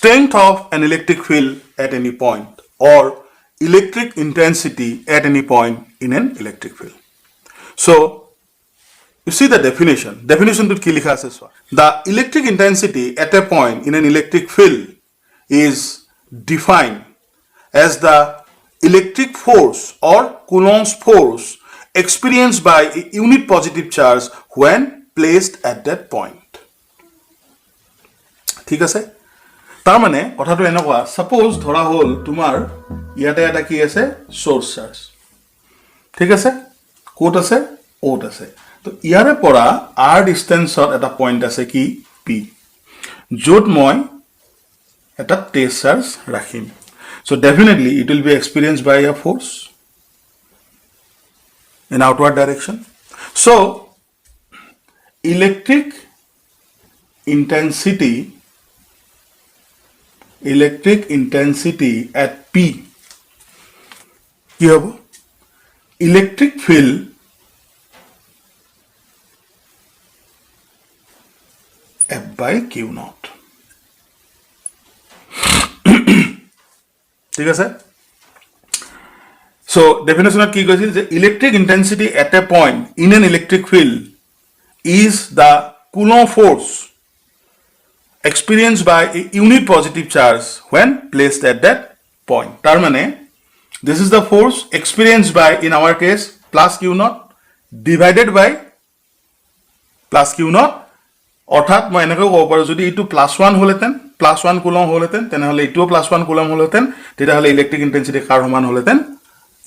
strength of an electric field at any point or electric intensity at any point in an electric field. So, you see the definition. Definition to ki likha ase swa. The electric intensity at a point in an electric field is defined as the electric force or Coulomb's force experienced by a unit positive charge when placed at that point. ঠিক আছে? তাৰ মানে কথাটো এনেকুৱা, suppose ধৰা হ'ল তোমাৰ ইয়াতে এটা কি আছে source charge. ঠিক আছে? ক'ত আছে? O'ত আছে. তো ইয়াৰে পৰা r ডিস্টেন্সত এটা পইণ্ট আছে কি p. য'ত মই এটা টেষ্ট চাৰ্জ ৰাখিম. So definitely it will be experienced by a force in outward direction. So electric intensity at P কি হ'ব? Electric field F by Q naught. ঠিক আছে? So definition of কি কৈছিল যে electric intensity at a point in an electric field is the Coulomb force experienced by a unit positive charge when placed at that point. তাৰ মানে this is the force experienced by, in our case, plus Q naught divided by plus Q naught. অৰ্থাৎ মই এনেকৈ ক'ব পাৰোঁ যদি এইটো +1 হ'লেতেন, +1 coulomb হ'লেতেন, তেনেহ'লে এইটোও +1 কুলম হ'লেতেন, তেতিয়াহ'লে ইলেক্ট্ৰিক ইণ্টেন্সিটি কাৰ সমান হ'লেতেন?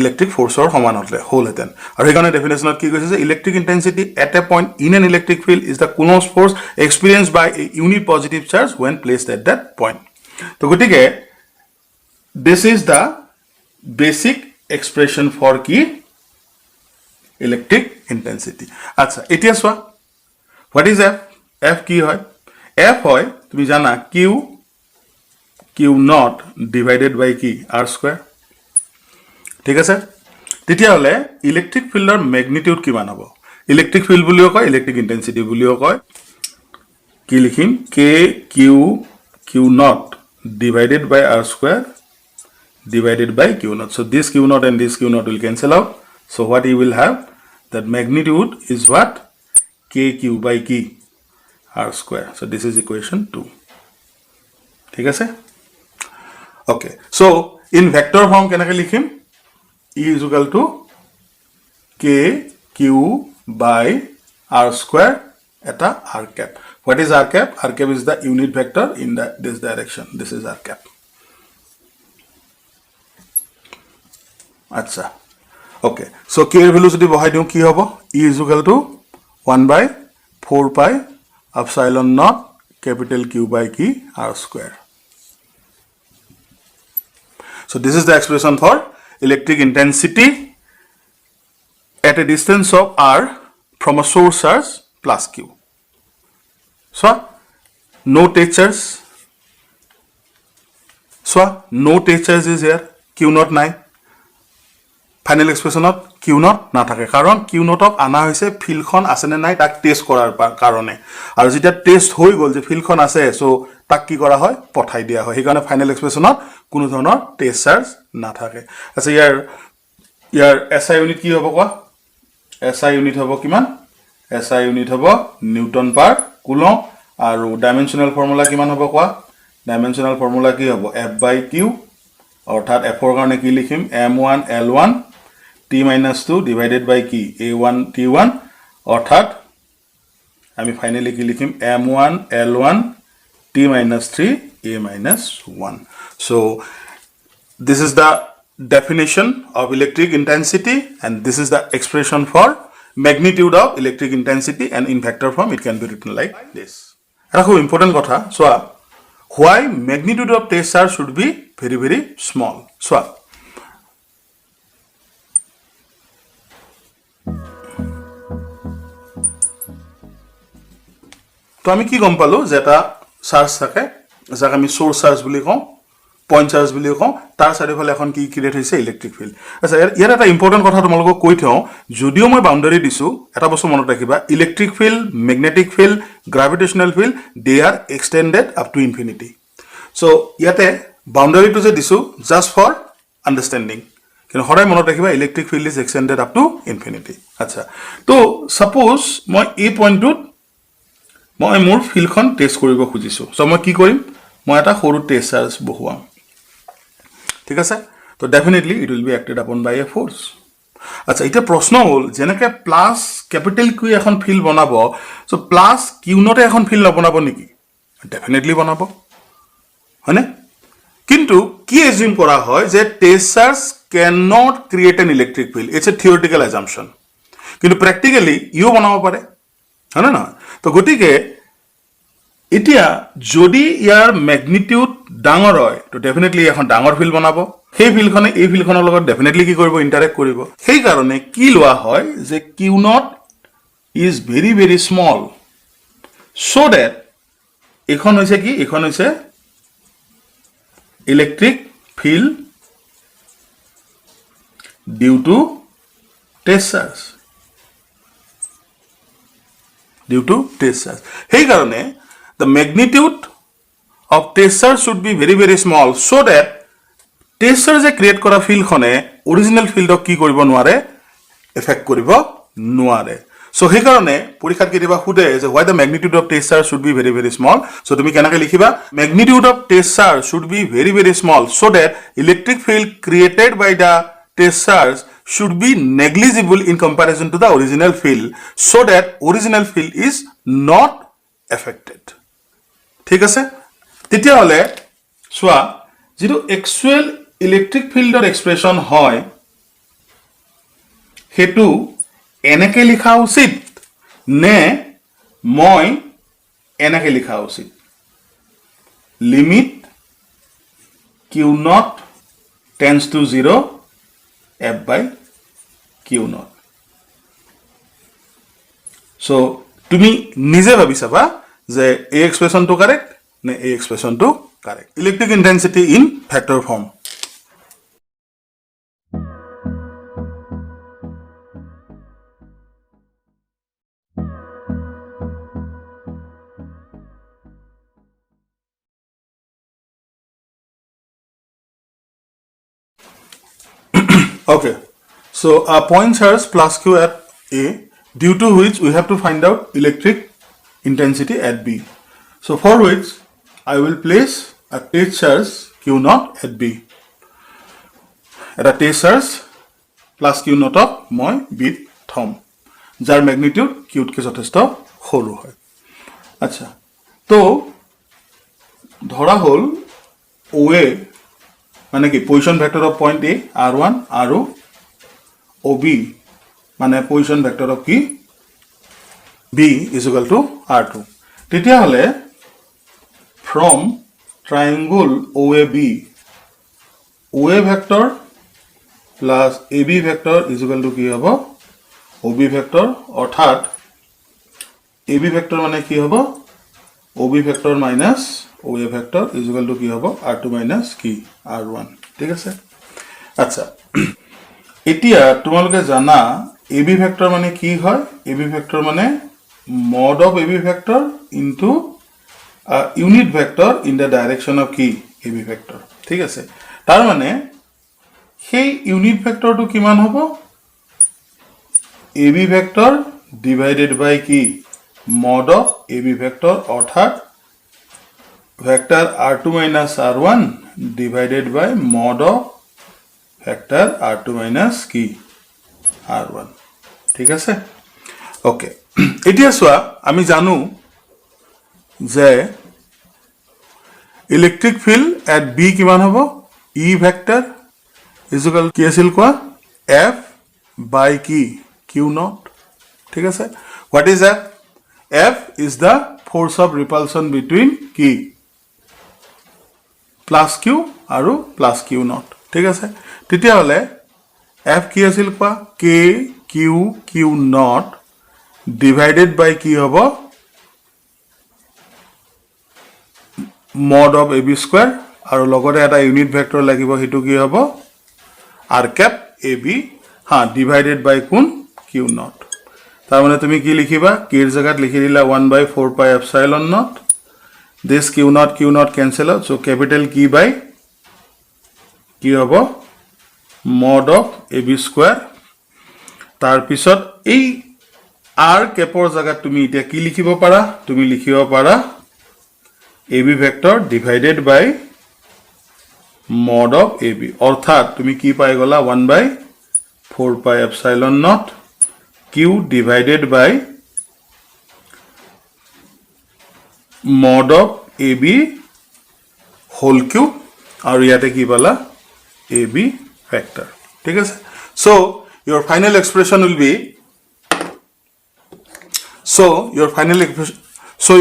ইলেক্ট্ৰিক ফ'ৰ্চৰ সমান হ'লেতেন. আৰু সেইকাৰণে ডেফিনেশ্যনত কি কৈছে যে electric intensity at a point in an electric field is the coulombs force experience by a unit positive charge when placed at that point. তো গতিকে this is the basic expression for কি electric intensity. আচ্ছা, এতিয়া চোৱা what is F? F কি হয়? F হয় তুমি জানা কিউ নট ডিভাইডেড বাই কি আৰ স্কোৱাৰ. ঠিক আছে? তেতিয়াহ'লে ইলেক্ট্ৰিক ফিল্ডৰ মেগনিটিউড কিমান হ'ব? ইলেক্ট্ৰিক ফিল্ড বুলিও কয়, ইলেক্ট্ৰিক ইণ্টেন্সিটি বুলিও কয়. কি লিখিম? Q naught divided by R square divided by Q naught. So this Q naught and this Q naught will cancel out. So what you will have? That magnitude is what? KQ by K R square. So this is equation 2. ঠিক আছে? Okay. So in vector form kenake likhim? E is equal to KQ by R square eta R cap. What is R cap? R cap is the unit vector in this direction. This is R cap. আচ্ছা, okay. So কে এর value যদি বহাই দিও কি হ'ব? ই is equal to 1/4 pi epsilon not capital Q by কি r square. So this is the expression for electric intensity at a distance of r from a source charge plus q. So no take charge. So no take charge is here. Q naught নাই. Final এক্সপ্ৰেছনত Q not নাথাকে, কাৰণ Q নটক আনা হৈছে ফিল্ডখন আছেনে নাই তাক test কৰাৰ কাৰণে. আৰু যেতিয়া টেষ্ট হৈ গ'ল যে ফিল্ডখন আছে, চ' তাক কি কৰা হয়? পঠাই দিয়া হয়. সেইকাৰণে ফাইনেল এক্সপ্ৰেছনত কোনো ধৰণৰ টেষ্ট চাৰ্জ নাথাকে. আচ্ছা, ইয়াৰ এছ আই ইউনিট কি হ'ব কোৱা? এছ আই ইউনিট হ'ব কিমান? এছ আই ইউনিট হ'ব নিউটন পাৰ কুলম. আৰু ডাইমেনশ্যনেল ফৰ্মুলা কিমান হ'ব কোৱা? ডাইমেনশ্যনেল ফৰ্মুলা কি হ'ব? F by Q. অৰ্থাৎ এফৰ কাৰণে কি লিখিম? m1 l1 t-2 divided by কি a1 t1. অর্থাৎ আমি ফাইনালি কি লিখিম? m1 l1 t-3 a-1. So this is the definition of electric intensity and this is the expression for magnitude of electric intensity, and in vector form it can be written like this. এটা খুব important কথা. So why magnitude of test charge should be very very small? So তো আমি কি গম পালো যে এটা চাৰ্জ থাকে যাক আমি সোৰ্স চাৰ্জ বুলি কওঁ, পইণ্ট চাৰ্জ বুলি কওঁ, তাৰ চাৰিওফালে এখন কি ক্ৰিয়েট হৈছে? Electric field. আচ্ছা, ইয়াৰ এটা ইম্পৰ্টেণ্ট কথা তোমালোকক কৈ থওঁ, যদিও মই বাউণ্ডাৰী দিছোঁ, এটা বস্তু মনত ৰাখিবা, electric field, magnetic field, gravitational field, they are extended up to infinity. So ইয়াতে বাউন্ডাৰীটো যে দিছোঁ জাষ্ট ফৰ আণ্ডাৰষ্টেণ্ডিং, কিন্তু সদায় মনত ৰাখিবা electric field is extended up to infinity. আচ্ছা, তো ছাপ'জ মই এই পইণ্টটোত মই মোৰ ফিল্ডখন টেষ্ট কৰিব খুজিছোঁ। চ' মই কি কৰিম, মই এটা সৰু টেষ্ট চাৰ্জ বহুৱাম, ঠিক আছে। তো ডেফিনেটলি ইট উইল বি এক্টেড আপন বাই এ ফ'ৰ্চ। আচ্ছা, এতিয়া প্ৰশ্ন হ'ল যেনেকৈ প্লাছ কেপিটেল কিউ এখন ফিল্ড বনাব, চ' প্লাছ কিউ নটে এখন ফিল্ড নবনাব নেকি? ডেফিনেটলি বনাব, হয়নে? কিন্তু কি এজিউম কৰা হয় যে test charge cannot create an electric field, it's a theoretical assumption, কিন্তু প্ৰেক্টিকেলি ইও বনাব পাৰে, হয়নে নহয়? তো গতিকে এতিয়া যদি ইয়াৰ মেগনিটিউড ডাঙৰ হয়, তো ডেফিনেটলি এখন ডাঙৰ ফিল্ড বনাব। সেই ফিল্ডখনে এই ফিল্ডখনৰ লগত ডেফিনেটলি কি কৰিব, ইণ্টাৰেক্ট কৰিব। সেইকাৰণে কি লোৱা হয় যে q naught is very very small, so' that এইখন হৈছে কি, এইখন হৈছে electric field due to test charge, due to test charge. সেইকাৰণে the magnitude of test charge should be very very small so that test charge create কৰা ফিল্ডখনে original ফিল্ডক কি কৰিব নোৱাৰে, এফেক্ট কৰিব নোৱাৰে। সো সেইকাৰণে পৰীক্ষাত কেতিয়াবা সোধে যে why the magnitude of test charge should be very very small, so তুমি কেনেকৈ লিখিবা, magnitude of test charge should be very very small so that electric field created by the test charge should be negligible in comparison to the original field so that original field is not affected, ঠিক আছে। তেতিয়াহ'লে চোৱা, যিটো actual electric ফিল্ডৰ expression হয় সেইটো এনেকৈ লিখা উচিত নে মই এনেকৈ লিখা উচিত, limit q not tends to 0 F by q not. So' তুমি নিজে ভাবি চাবা যে এই এক্সপ্ৰেশ্যনটো কাৰেক্ট নে এই এক্সপ্ৰেশ্যনটো correct. Electric intensity in vector form. Okay, so point charge plus q at A, due to which we have to find out electric intensity at B. So for which I will place a test charge q naught at B. At a test charge plus q naught of মই B থম, যাৰ magnitude কিউতকৈ যথেষ্ট সৰু হয়। আচ্ছা, তো ধৰা হ'ল OA মানে কি position vector of point A R1 আৰু OB মানে পজিশন ভেক্টৰ অফ কি B is equal to R2। তেতিয়াহ'লে from triangle OAB, OA vector plus AB vector is equal to কি হ'ব, OB vector, অৰ্থাৎ AB vector মানে কি হ'ব, OB vector minus OA vector is equal to কি হ'ব, R2 minus কি R1, ঠিক আছে। আচ্ছা, এতিয়া তোমালোকে জানা AB vector মানে কি হয়, AB vector মানে mod of AB vector into a unit vector in the direction of কি AB vector, ঠিক আছে। তাৰ মানে সেই ইউনিট ভেক্টৰটো কিমান হ'ব, AB vector divided by কি mod of AB vector, অৰ্থাৎ vector R2 minus R1 divided by mod of vector R2 minus কি R1, ঠিক আছে। ওকে, এতিয়া চোৱা, আমি জানো যে ইলেক্ট্ৰিক ফিল্ড এট বি কিমান হ'ব, ই ভেক্টৰ ইজ ইকুৱেল কি আছিল কোৱা, এফ বাই কি কিউ নট, ঠিক আছে। What is F? F is the force of repulsion between কি প্লাছ কিউ আৰু প্লাছ কিউ নট, ঠিক আছে। তেতিয়াহ'লে এফ কি আছিল কোৱা, কে কিউ কিউ নট ডিভাইডেড বাই কি হ'ব, mod of AB স্কোয়াৰ, আৰু লগতে এটা ইউনিট ভেক্টৰ লাগিব, সেইটো কি হ'ব আৰ কেপ AB, হা, ডিভাইডেড বাই কোন কিউ নট। তাৰমানে তুমি কি লিখিবা, কেৰ জেগাত লিখি দিলা 1/4 pi epsilon not this Q naught cancel out. So capital Q by কি হ'ব mod of AB square তাৰ পিছত এই r কেপৰ জায়গাত তুমি এতিয়া কি লিখিব পাৰা তুমি লিখিব পাৰা AB vector divided by mod of AB অৰ্থাৎ তুমি কি পাই গলা 1 by 4 pi epsilon naught Q divided by mod of AB whole cube আৰু ইয়াতে কি পালা AB factor ঠিক আছে so your final expression will be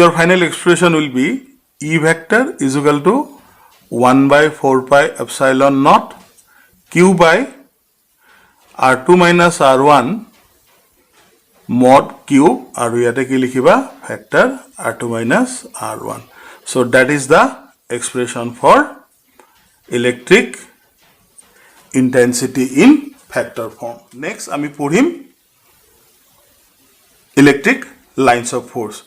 your final expression will be E vector is equal to 1 by 4 pi epsilon naught Q by R2 minus R1 mod cube আৰু ইয়াতে কি লিখিবা factor R2 minus R1 so that is the expression for electric intensity in factor form next আমি পঢ়িম electric lines of force